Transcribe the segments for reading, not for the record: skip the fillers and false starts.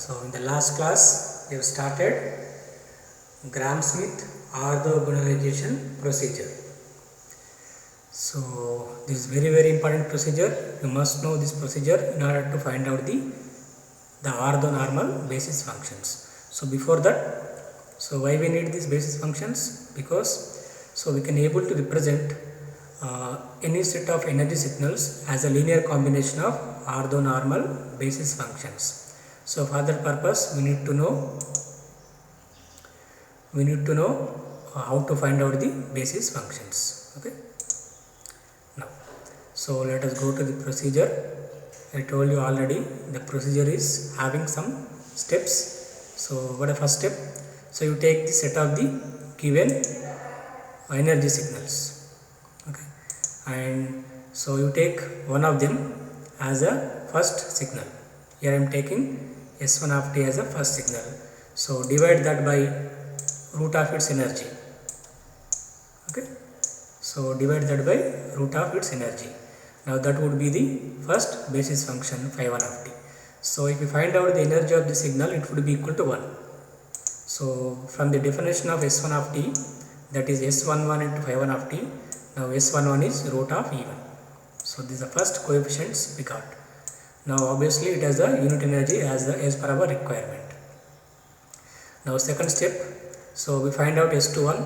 So in the last class we have started Gram-Schmidt orthogonalization procedure. So this is very important procedure. You must know this procedure in order to find out the orthonormal basis functions. So before that, so why we need these basis functions? Because so we can able to represent any set of energy signals as a linear combination of orthonormal basis functions. So for that purpose we need to know how to find out the basis functions. Okay. Now, so let us go to the procedure. I told you already the procedure is having some steps. So what is the first step? So you take the set of the given energy signals. Okay, and so you take one of them as a first signal. Here I am taking S1 of t as a first signal. So divide that by root of its energy. Okay, so divide that by root of its energy. Now that would be the first basis function phi 1 of t. So if we find out the energy of the signal, it would be equal to 1. So from the definition of S1 of t, that is S11 into phi 1 of t. Now S11 is root of E1. So this is the first coefficients we got. Now obviously it has a unit energy as per our requirement. Now second step, so we find out S21,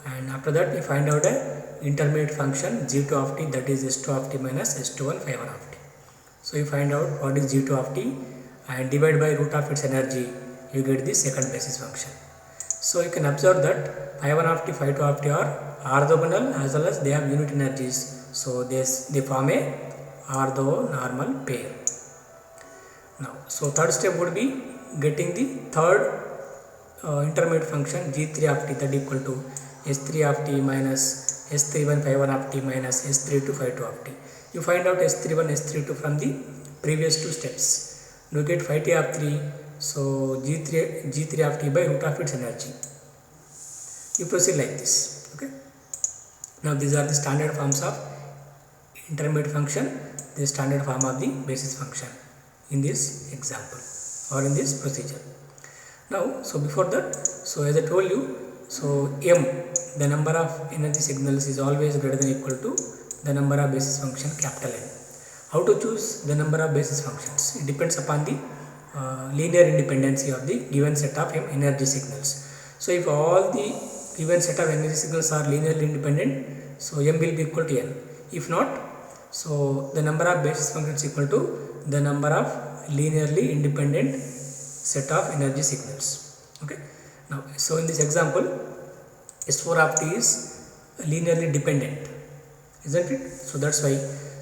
and after that we find out a intermediate function g2 of t, that is S2 of t minus S21 phi 1 of t. So you find out what is g2 of t and divide by root of its energy, you get the second basis function. So you can observe that phi 1 of t, phi 2 of t are orthogonal as well as they have unit energies. So they form a orthonormal pair. Now, so third step would be getting the third intermediate function g3 of t, that equal to s3 of t minus s31 phi 1 of t minus s32 phi 2 of t. You find out s31 s32 from the previous two steps. You get phi t of 3, so g3 of t by root of its energy. You proceed like this. Okay. Now these are the standard forms of intermediate function, the standard form of the basis function in this example or in this procedure. Now, so before that, so as I told you, so m, the number of energy signals is always greater than equal to the number of basis function capital N. How to choose the number of basis functions? It depends upon the linear independency of the given set of m energy signals. So if all the given set of energy signals are linearly independent, so m will be equal to n. If not, so the number of basis functions equal to the number of linearly independent set of energy signals. Okay. Now, so in this example, S4 of t is linearly dependent, isn't it? So that's why,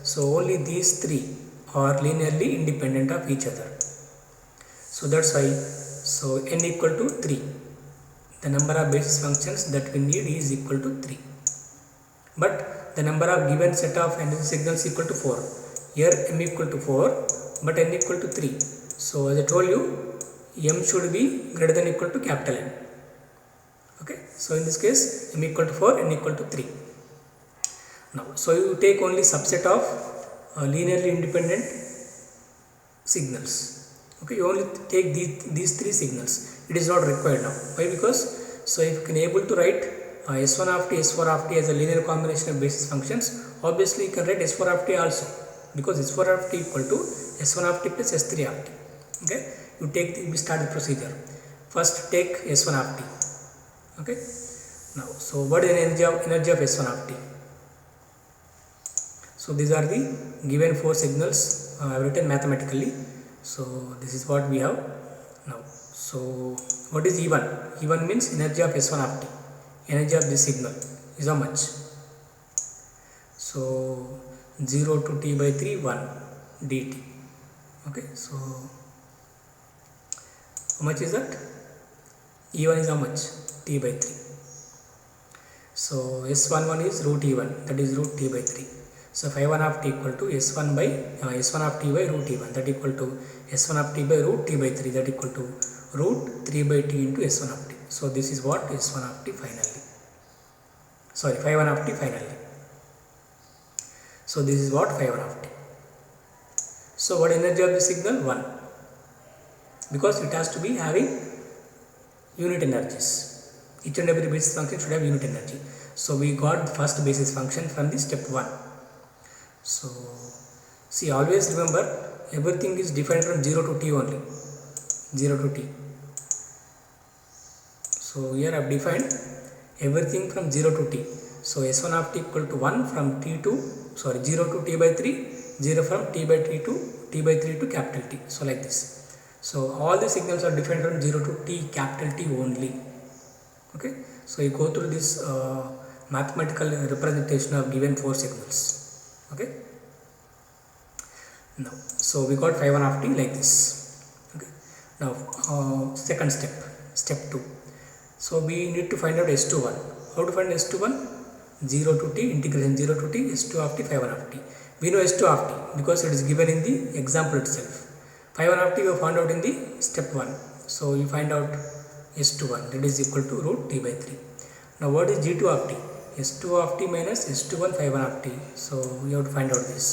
so only these three are linearly independent of each other. So that's why, so n equal to 3. The number of basis functions that we need is equal to 3. But the number of given set of energy signals equal to 4. Here m equal to 4, but n equal to 3. So as I told you, m should be greater than equal to capital N. Okay. So in this case, m equal to 4, n equal to 3. Now, so you take only subset of linearly independent signals. Okay, you only take these three signals. It is not required now. Why? Because so if you can able to write S1 of t, S4 of t as a linear combination of basis functions, obviously you can write S4 of t also, because S4 of t equal to S1 of t plus S3 of t. Okay, we start the procedure. First take S1 of t. Okay. Now, so what is the energy of S1 of t? So these are the given four signals I have written mathematically. So this is what we have now. So what is E1? E1 means energy of S1 of t. Energy of this signal is how much? So 0 to t by 3, 1 dt. Okay. So how much is that? E1 is how much? T by 3. So S11 is root E1, that is root t by 3. So phi 1 of t equal to S1 of t by root E1, that equal to S1 of t by root t by 3, that equal to root 3 by t into S1 of t. So this is what S1 of t finally. Sorry, phi 1 of t finally. So this is what phi 1 of t. So what energy of the signal? 1. because it has to be having unit energies. Each and every basis function should have unit energy. So we got the first basis function from the step 1. So see, always remember everything is defined from 0 to t only. 0 to t. So here I have defined everything from 0 to t. So s1 of t equal to 1 from 0 to t by 3, 0 from t by 3 to capital T. So like this. So all the signals are defined from 0 to t capital T only. Okay. So you go through this mathematical representation of given 4 signals. Okay. Now, so we got phi 1 of t like this. Okay. Now second step, step 2. So we need to find out S21. How to find S21? 0 to t, integration 0 to t, S2 of t, phi 1 of t. We know S2 of t because it is given in the example itself. Phi 1 of t we have found out in the step 1. So you find out S21, that is equal to root t by 3. Now what is G2 of t? S2 of t minus S21 phi 1 of t. So we have to find out this.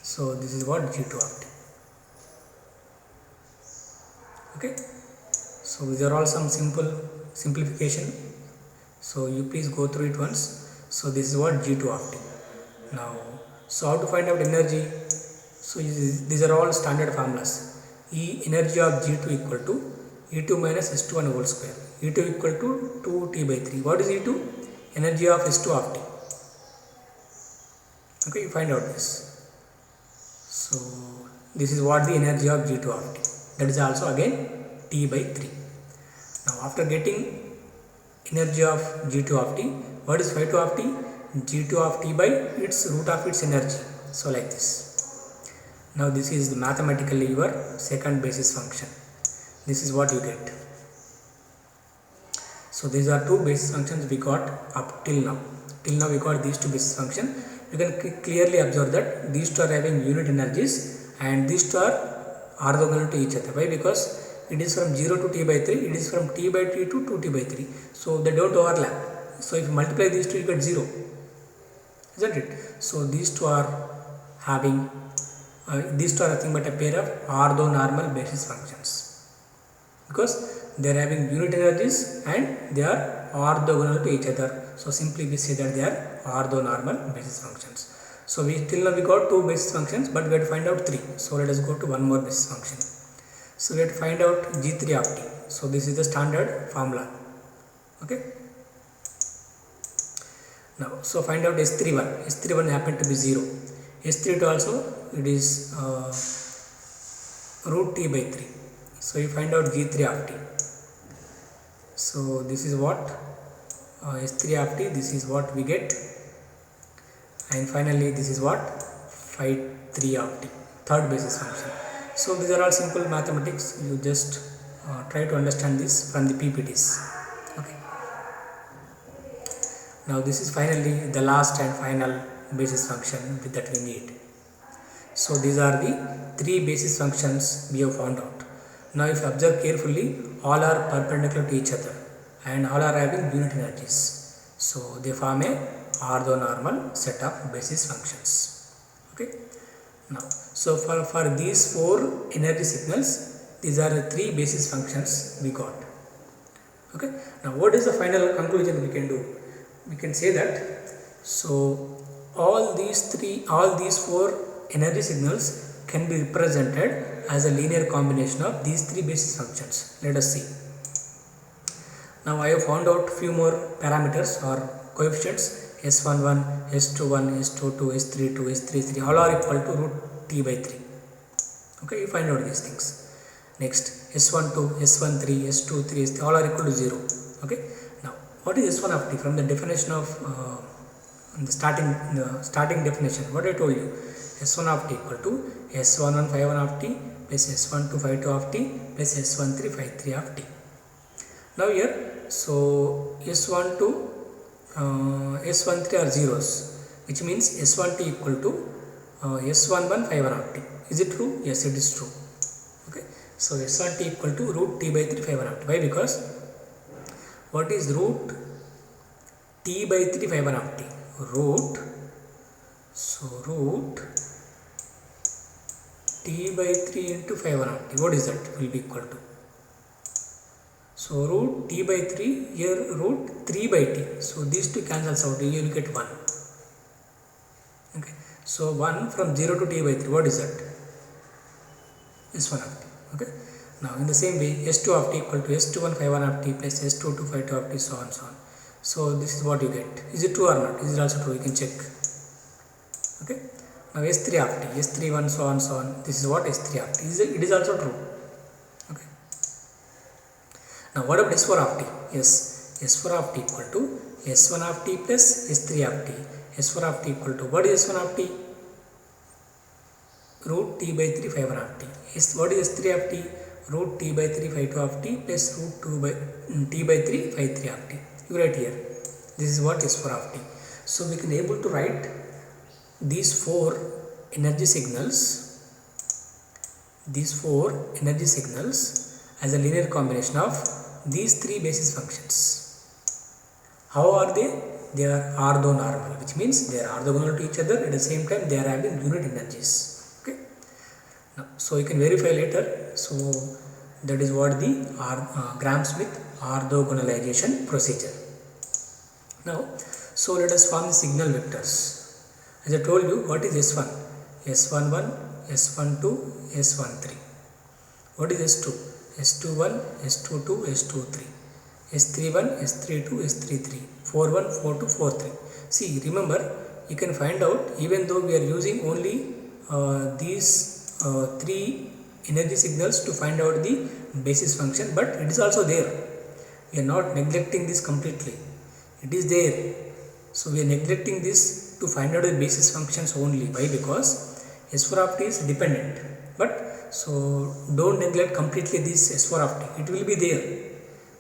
So this is what G2 of t. Okay. So these are all some simplification. So you please go through it once. So this is what G2 of t. Now, so how to find out energy? So these are all standard formulas. E energy of G2 equal to E2 minus S21 whole square. E2 equal to 2t by 3. What is E2? Energy of S2 of t. Okay, you find out this. So this is what the energy of G2 of t. That is also again t by 3. Now after getting energy of G2 of t, what is phi 2 of t? G2 of t by its root of its energy. So like this. Now this is mathematically your second basis function. This is what you get. So these are two basis functions we got up till now. Till now we got these two basis functions. You can clearly observe that these two are having unit energies and these two are orthogonal to each other. Why? Because it is from 0 to t by 3, it is from t by 3 to 2t by 3. So they don't overlap. So if you multiply these two, you get 0. Isn't it? So these two are having, nothing but a pair of orthonormal basis functions. Because they are having unit energies and they are orthogonal to each other. So simply we say that they are orthonormal basis functions. So till now we got two basis functions, but we have to find out 3. So let us go to one more basis function. So we have to find out G3 of t. So this is the standard formula. Okay. Now, so find out S31. S31 happened to be 0. S32 also it is root t by 3. So you find out G3 of t. So this is what S3 of t. This is what we get. And finally this is what phi 3 of t. Third basis function. So these are all simple mathematics. You just try to understand this from the PPTs. Okay. Now this is finally the last and final basis function that we need. So these are the three basis functions we have found out. Now if you observe carefully, all are perpendicular to each other and all are having unit energies. So they form a orthonormal set of basis functions. Okay. Now, so for these 4 energy signals, these are the 3 basis functions we got. Okay. Now, what is the final conclusion we can do? We can say that, so all these 4 energy signals can be represented as a linear combination of these 3 basis functions. Let us see. Now, I have found out few more parameters or coefficients. S11, S21, S22, S32, S33 all are equal to root t by 3. Okay, you find out these things. Next, S12, S13, S23, S3 all are equal to 0. Okay. Now, what is S1 of t? From the definition of the starting definition, what I told you, S1 of t equal to S11 phi 1 of t plus S12 phi 2 of t plus S13 phi 3 of t. Now here, so S12 S13 are zeros, which means S12 equal to S11 phi 1 of t. Is it true? Yes, it is true. Okay. So S12 equal to root t by 3 phi 1 of t. Why? Because what is root t by 3 phi 1 of t? Root t by 3 into 5 1 half t. What is that? Will be equal to. So root t by 3, here root 3 by t. So these two cancels out, you will get 1. Okay. So 1 from 0 to t by 3, what is that? S1 half t. Okay. Now in the same way, S2 half t equal to S21 5 1 half t plus S22 5 2 half t, so on so on. So this is what you get. Is it true or not? Is it also true? You can check. Okay. Now S3 half t, S31 so on so on. This is what S3 half t. It is also true. Okay. Now what about S4 half t? Yes, S4 half t equal to S1 half t plus S3 half t. S4 half t equal to, what is S1 half t? Root t by 3 5 1 half t. What is S3 half t? Root t by 3 5 2 half t plus root 2 by t by 3 5 3 half t. You write here. This is what S4 half t. So we can able to write these four energy signals as a linear combination of these three basis functions. How are they? They are orthonormal, which means they are orthogonal to each other. At the same time, they are having unit energies. Okay. Now, so you can verify later. So that is what the Gram-Schmidt orthogonalization procedure. Now, so let us form the signal vectors. As I told you, what is S1? S11, S12, S13. What is S2? S21, S22, S23. S31, S32, S33, 41, 42, 43. See, remember, you can find out, even though we are using only these three energy signals to find out the basis function, but it is also there. We are not neglecting this completely. It is there. So we are neglecting this to find out the basis functions only. Why? Because S4 half t is dependent. But so don't neglect completely this S4 half t. It will be there.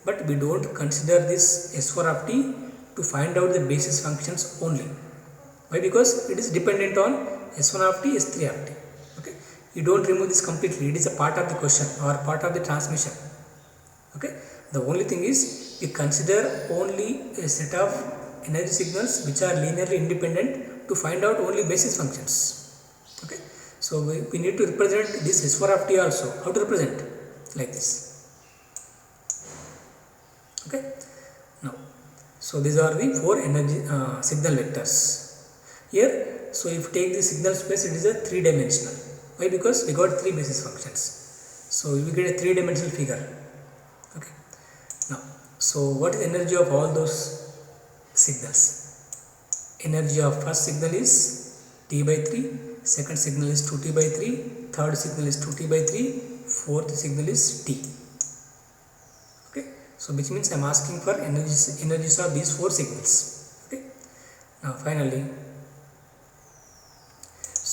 But we don't consider this S4 half t to find out the basis functions only. Why? Because it is dependent on S1 half t, S3 half t. Okay. You don't remove this completely. It is a part of the question or part of the transmission. Okay. The only thing is we consider only a set of energy signals which are linearly independent to find out only basis functions. Okay. So we need to represent this S4 half t also. How to represent? Like this. Okay. Now, so these are the four energy signal vectors. Here, so if you take the signal space, it is a three-dimensional. Why? Because we got three basis functions. So we get a three-dimensional figure. Okay. Now, so what is the energy of all those signals? Energy of first signal is t by 3, second signal is 2t by 3, third signal is 2t by 3, fourth signal is t. Okay. So which means I am asking for energies of these four signals. Okay. Now finally,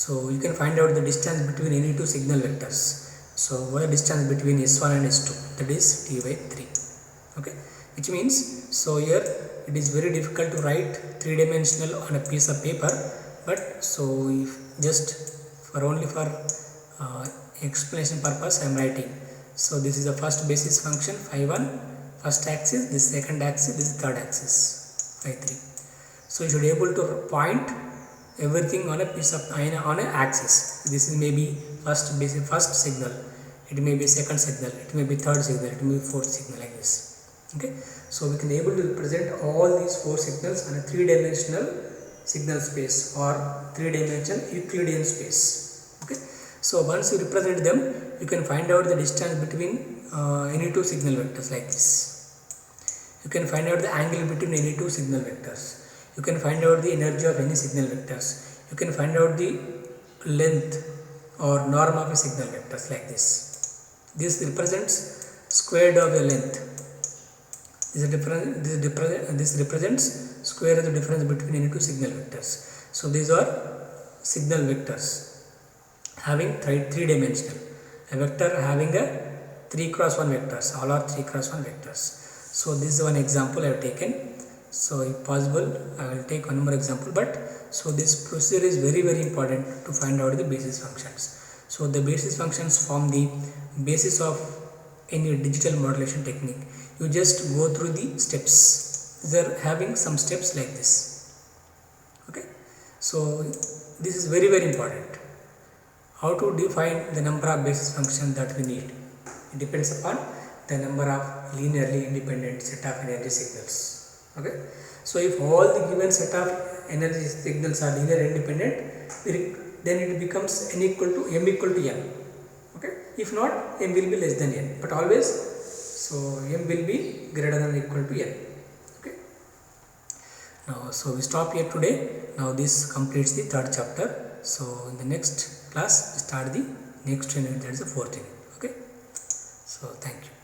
so you can find out the distance between any two signal vectors. So what is the distance between S1 and S2? That is t by 3. Okay. Which means, so here it is very difficult to write three-dimensional on a piece of paper, but so if just for only for explanation purpose I am writing. So this is the first basis function phi 1, first axis, this second axis, this third axis, phi 3. So you should be able to point everything on a piece of on an axis. This is maybe first signal, it may be second signal, it may be third signal, it may be fourth signal, like this. Okay. So we can able to represent all these four signals on a three-dimensional signal space or three-dimensional Euclidean space. Okay. So once you represent them, you can find out the distance between any two signal vectors like this. You can find out the angle between any two signal vectors. You can find out the energy of any signal vectors. You can find out the length or norm of a signal vectors like this. This represents squared of the length. This represents square of the difference between any two signal vectors. So these are signal vectors having three-dimensional. A vector having a 3 cross 1 vectors. All are 3 cross 1 vectors. So this is one example I have taken. So if possible, I will take one more example. But so this procedure is very important to find out the basis functions. So the basis functions form the basis of any digital modulation technique. You just go through the steps. They are having some steps like this. Okay. So this is very important. how to define the number of basis functions that we need? It depends upon the number of linearly independent set of energy signals. Okay. So if all the given set of energy signals are linearly independent, then it becomes m equal to n. Okay. If not, m will be less than n, but always so m will be greater than or equal to n. Okay. Now, so we stop here today. Now this completes the third chapter. So in the next class we start the next unit, that is the fourth unit. Okay. So thank you.